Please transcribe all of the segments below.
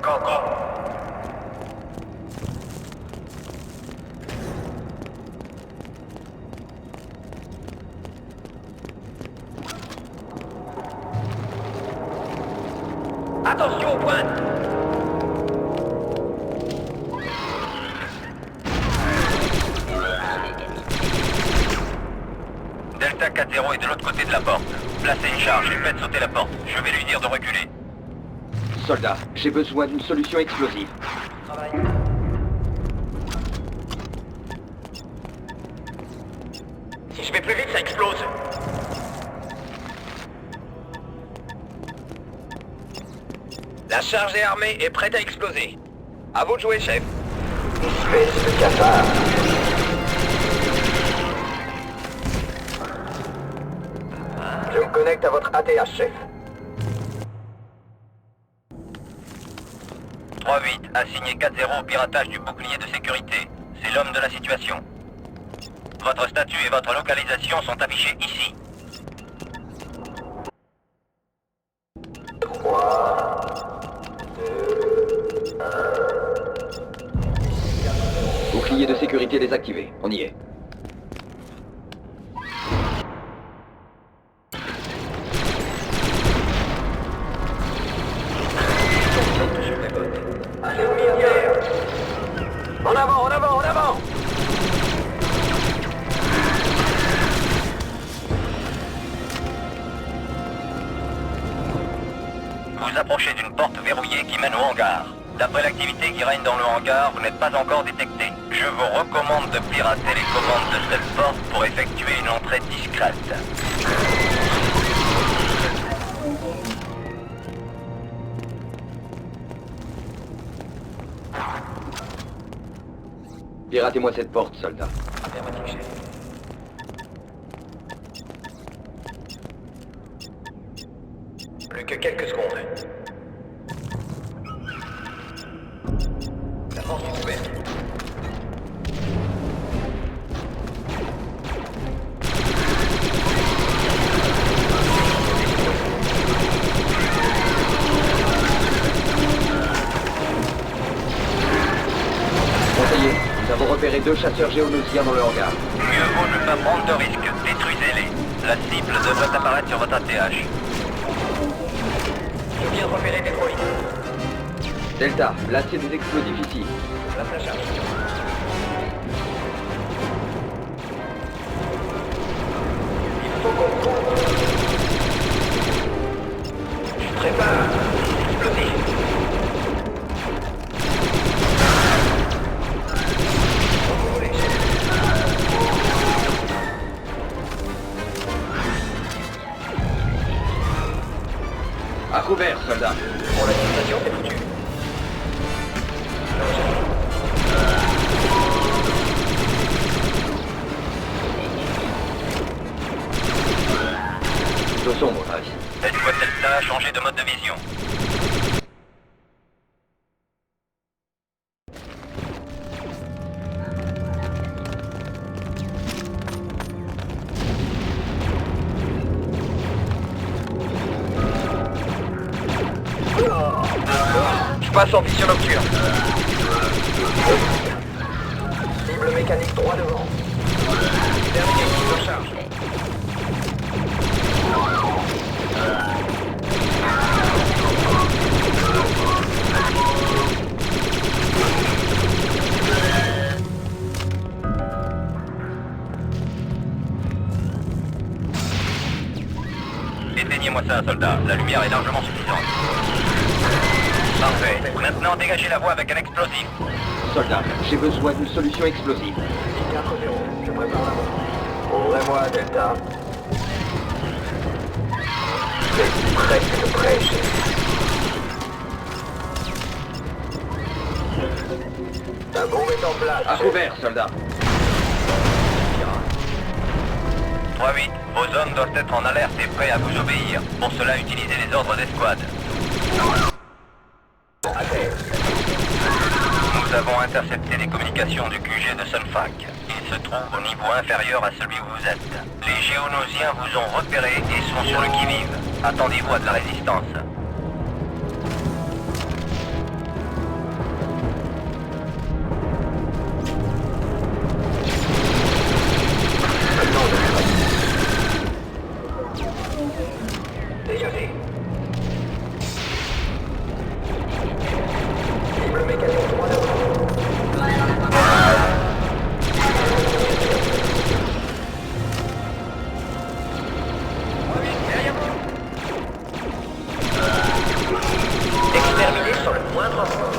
Go. Attention aux pointes. Delta 4-0 est de l'autre côté de la porte. Placez une charge et faites sauter la porte. Je vais lui dire de reculer. Soldat, j'ai besoin d'une solution explosive. Travail. Si je vais plus vite, ça explose. La charge est armée et prête à exploser. À vous de jouer, chef. Espèce de cafard. Je me connecte à votre ATH, chef. 3-8, assigné 4-0 au piratage du bouclier de sécurité. C'est l'homme de la situation. Votre statut et votre localisation sont affichés ici. 3, 2, 1... Bouclier de sécurité désactivé. On y est. Allez, au militaire. En avant, en avant, en avant. Vous approchez d'une porte verrouillée qui mène au hangar. D'après l'activité qui règne dans le hangar, vous n'êtes pas encore détecté. Je vous recommande de pirater les commandes de cette porte pour effectuer une entrée discrète. Piratez-moi cette porte, soldat. Affirmatif, chef. Plus que quelques secondes. La porte est ouverte. Conseiller, nous avons repéré 2 chasseurs géonosiens dans le hangar. Mieux vaut ne pas prendre de risques. Détruisez-les. La cible devrait apparaître sur votre ATH. Je viens de repérer des droïdes. Delta, placez des explosifs ici. Place la charge. Il faut qu'on court. Je prépare. Explosif. À couvert, soldat. Pour la situation, c'est foutu. Plutôt sombre, Travis. Faites-moi Delta changer de mode de vision. Je passe en vision nocturne. Cible mécanique droit devant. Terminé, mise en charge. Éteignez-moi ça, soldat. La lumière est largement suffisante. Parfait. Maintenant, dégagez la voie avec un explosif. Soldat, j'ai besoin d'une solution explosive. 4-0, je prépare la voie. Ouvrez-moi, Delta. C'est presque prêt, chef. La bombe est en place. À couvert, soldat. 3-8, vos hommes doivent être en alerte et prêts à vous obéir. Pour cela, utilisez les ordres d'escouade. Nous avons intercepté les communications du QG de Sunfac. Il se trouve au niveau inférieur à celui où vous êtes. Les géonosiens vous ont repéré et sont sur le qui-vive. Attendez-vous à de la résistance. Engagé. Cible mécanique droit devant. Derrière vous. Exterminé sur le moindre endroit.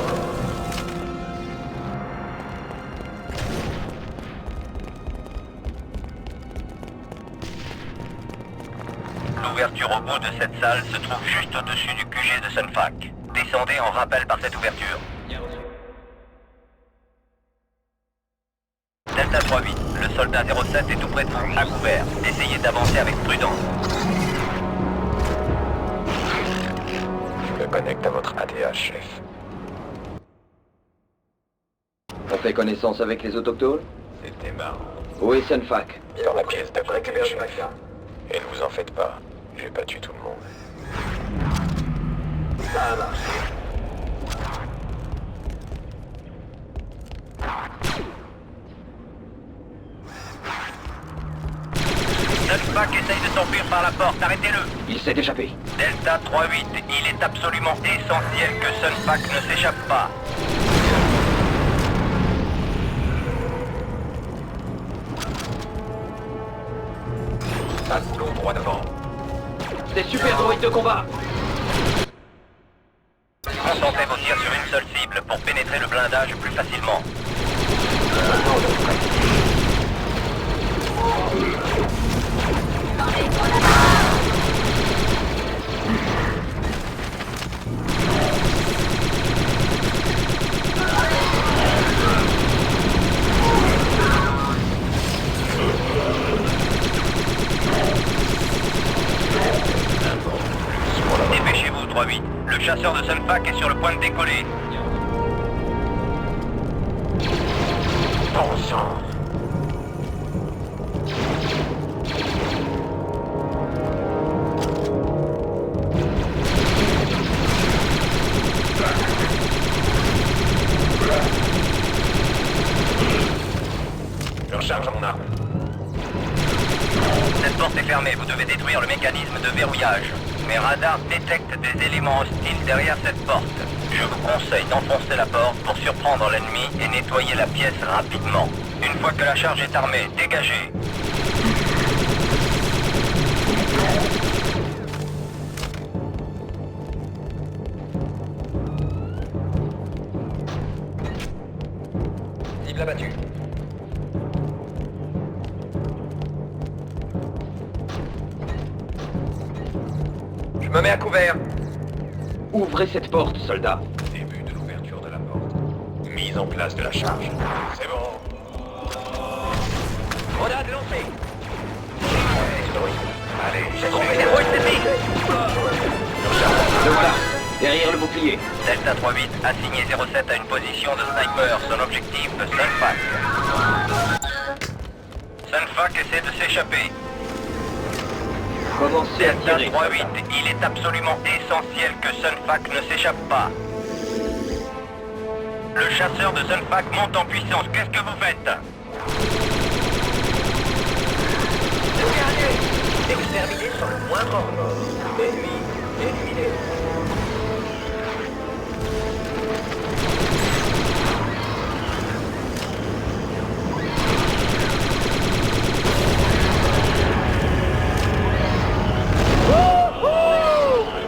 L'ouverture au bout de cette salle se trouve juste au-dessus du QG de Sunfac. Descendez en rappel par cette ouverture. Delta 3-8, le soldat 07 est tout près de vous, à couvert. Essayez d'avancer avec prudence. Je me connecte à votre ADH, chef. On fait connaissance avec les autochtones? C'était marrant. Où est Sunfac? Dans la pièce d'à côté, chef. Et ne vous en faites pas, j'ai battu tout le monde. Ça a marché. Sunfac essaye de s'enfuir par la porte, arrêtez-le. Il s'est échappé. Delta 3-8, il est absolument essentiel que Sunfac ne s'échappe pas. Passe l'eau droit devant. Des super droïdes de combat! Concentrez vos tirs sur une seule cible pour pénétrer le blindage plus facilement. Dépêchez-vous, 3-8. Le chasseur de Sunfac est sur le point de décoller. Bon sang. Je recharge mon arme. Cette porte est fermée, vous devez détruire le mécanisme de verrouillage. Mes radars détectent des éléments hostiles derrière cette porte. Je vous conseille d'enfoncer la porte pour surprendre l'ennemi et nettoyer la pièce rapidement. Une fois que la charge est armée, dégagez. Cible abattue. Je me mets à couvert. Ouvrez cette porte, soldat. Début de l'ouverture de la porte. Mise en place de la charge. C'est bon. Grenade lancée. Allez, J'ai trouvé des droïdes ennemis. Le voilà, derrière le bouclier. Delta 3-8, assigné 07 à une position de sniper. Son objectif, Sunfac. Sunfac essaie de s'échapper. Commencez à Delta tirer. 3-8, il est absolument essentiel que Sunfac ne s'échappe pas. Le chasseur de Sunfac monte en puissance. Qu'est-ce que vous faites? Le guerrier! Exterminé sur le moindre ordre. Ennemi éliminé.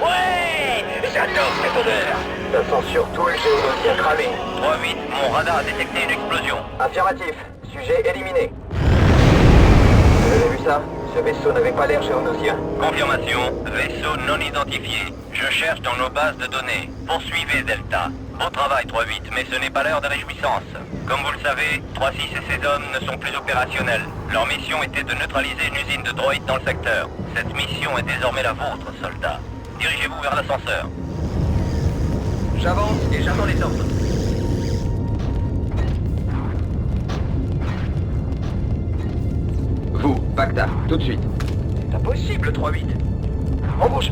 Ouais! J'adore cette odeur! Ça sent surtout le géodosien cramé. 3-8, mon radar a détecté une explosion. Affirmatif. Sujet éliminé. Vous avez vu ça? Ce vaisseau n'avait pas l'air géonosien. Confirmation, vaisseau non identifié. Je cherche dans nos bases de données. Poursuivez Delta. Bon travail 3-8, mais ce n'est pas l'heure de réjouissance. Comme vous le savez, 3-6 et ses hommes ne sont plus opérationnels. Leur mission était de neutraliser une usine de droïdes dans le secteur. Cette mission est désormais la vôtre, soldats. Dirigez-vous vers l'ascenseur. J'avance et j'attends les ordres. Vous, Bagdad, tout de suite. C'est impossible, 3-8. On bouge.